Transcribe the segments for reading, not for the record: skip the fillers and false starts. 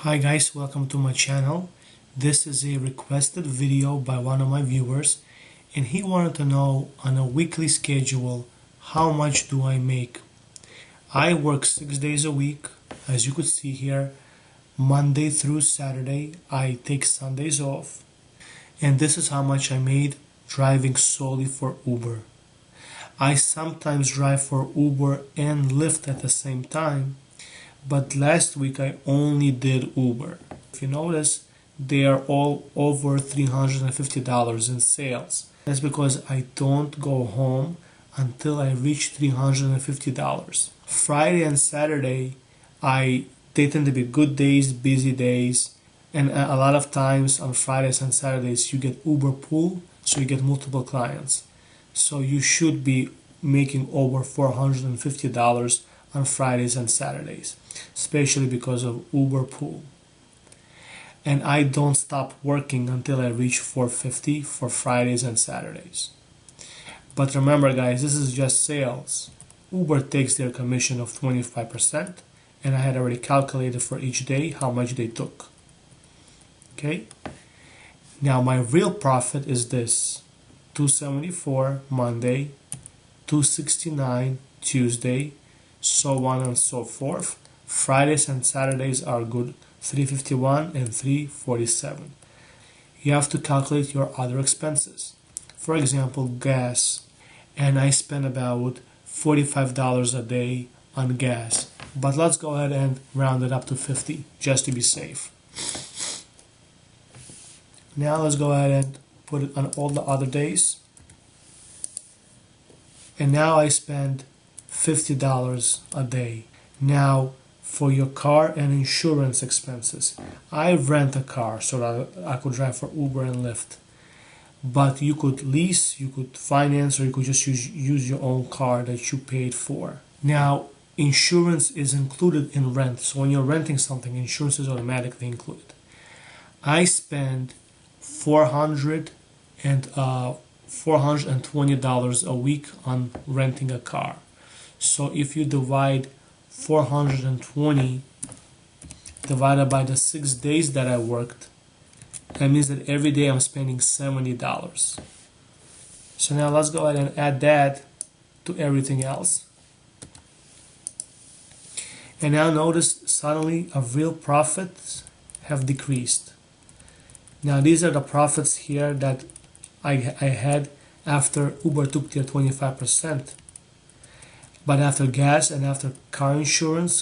Hi guys, welcome to my channel. This is a requested video by one of my viewers, and he wanted to know on a weekly schedule how much do I make. I work 6 days a week, as you could see here, Monday through Saturday. I take Sundays off, and this is how much I made driving solely for Uber. I sometimes drive for Uber and Lyft at the same time, but last week I only did Uber. If you notice, they are all over $350 in sales. That's because I don't go home until I reach $350. Friday and Saturday, they tend to be good days, busy days, and a lot of times on Fridays and Saturdays you get Uber pool, so you get multiple clients. So you should be making over $450 on Fridays and Saturdays, especially because of Uber pool. And I don't stop working until I reach $450 for Fridays and Saturdays. But remember guys, this is just sales. Uber takes their commission of 25%, and I had already calculated for each day how much they took. Okay? Now my real profit is this: $274 Monday, $269 Tuesday, so on and so forth. Fridays and Saturdays are good, $351 and $347. You have to calculate your other expenses. For example, gas, and I spend about $45 a day on gas. But let's go ahead and round it up to 50 just to be safe. Now let's go ahead and put it on all the other days. And now I spend $50 a day. Now for your car and insurance expenses, I rent a car so that I could drive for Uber and Lyft. But you could lease, you could finance, or you could just use your own car that you paid for. Now insurance is included in rent, so when you're renting something, insurance is automatically included. I spend $420 a week on renting a car. So if you divide 420 divided by the 6 days that I worked, that means that every day I'm spending $70. So now let's go ahead and add that to everything else. And now notice suddenly our real profits have decreased. Now these are the profits here that I had after Uber took their 25%. But after gas and after car insurance,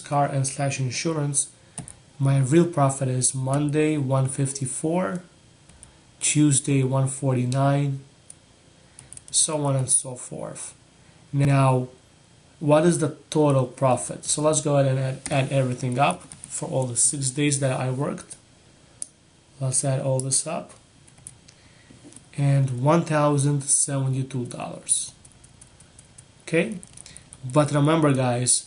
insurance, my real profit is Monday $154, Tuesday $149, so on and so forth. Now, what is the total profit? So let's go ahead and add everything up for all the 6 days that I worked. Let's add all this up. And $1,072. Okay? But remember guys,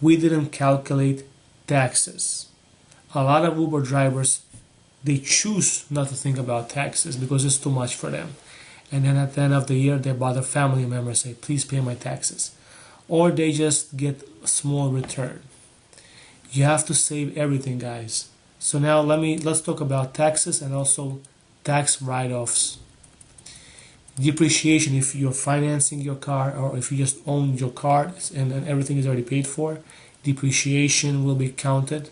we didn't calculate taxes. A lot of Uber drivers, they choose not to think about taxes because it's too much for them. And then at the end of the year, they bother family members, say, please pay my taxes. Or they just get a small return. You have to save everything guys. So now let's talk about taxes and also tax write-offs. Depreciation, if you're financing your car or if you just own your car and everything is already paid for, depreciation will be counted.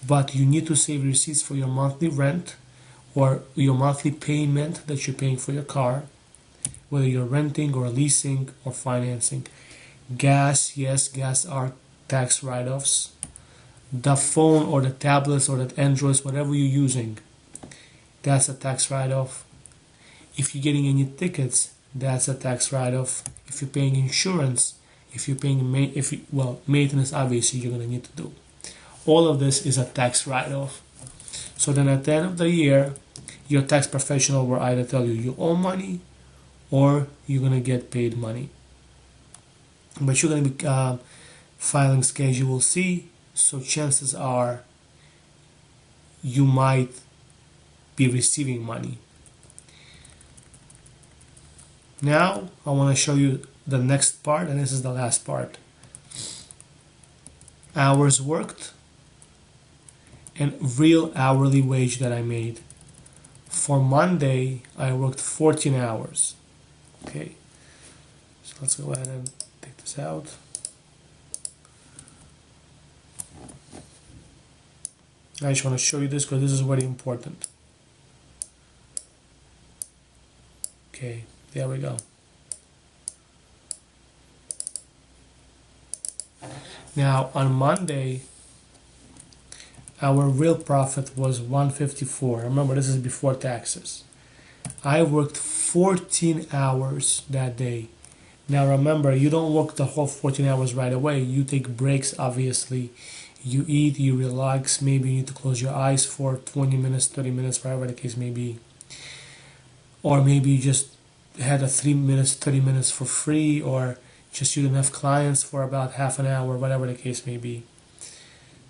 But you need to save receipts for your monthly rent or your monthly payment that you're paying for your car, whether you're renting or leasing or financing. Gas, yes, gas are tax write-offs. The phone or the tablets or the Androids, whatever you're using, that's a tax write-off. If you're getting any tickets, that's a tax write-off. If you're paying insurance, if you're paying maintenance, obviously you're going to need to do. All of this is a tax write-off. So then at the end of the year, your tax professional will either tell you you owe money or you're going to get paid money. But you're going to be filing Schedule C, so chances are you might be receiving money. Now I want to show you the next part, and this is the last part. Hours worked and real hourly wage that I made. For Monday, I worked 14 hours. Okay, so let's go ahead and take this out. I just want to show you this because this is very important. Okay, there we go. Now on Monday, our real profit was 154. Remember, this is before taxes. I worked 14 hours that day. Now remember, you don't work the whole 14 hours right away. You take breaks, obviously. You eat, you relax. Maybe you need to close your eyes for 20 minutes, 30 minutes, whatever the case may be. Or maybe you just had a 3 minutes, 30 minutes for free, or just you didn't have clients for about half an hour, whatever the case may be.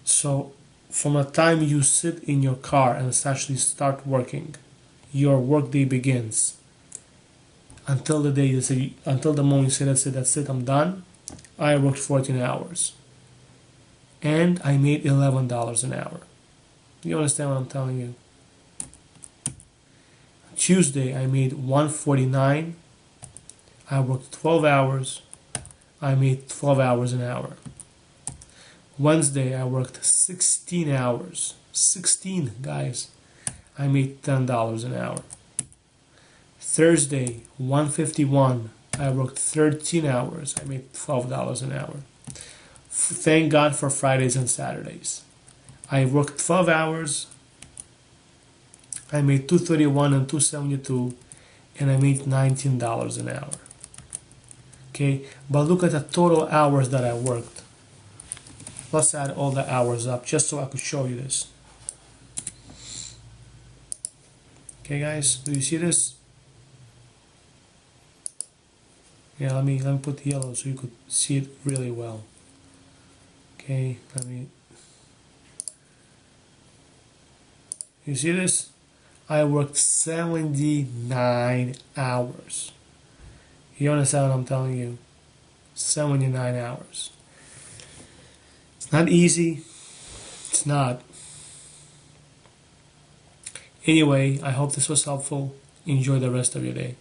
So from the time you sit in your car and essentially start working, your workday begins. Until the day you say, until the moment you say, that's it, I'm done. I worked 14 hours. And I made $11 an hour. You understand what I'm telling you? Tuesday, I made $149. I worked 12 hours. I made 12 hours an hour. Wednesday, I worked 16 hours. 16, guys. I made $10 an hour. Thursday, 151. I worked 13 hours. I made $12 an hour. Thank God for Fridays and Saturdays. I worked 12 hours. I made $231 and $272, and I made $19 an hour. Okay, but look at the total hours that I worked. Let's add all the hours up just so I could show you this. Okay, guys, do you see this? Yeah, let me put yellow so you could see it really well. Okay, you see this? I worked 79 hours. You understand what I'm telling you? 79 hours. It's not easy. It's not. Anyway, I hope this was helpful. Enjoy the rest of your day.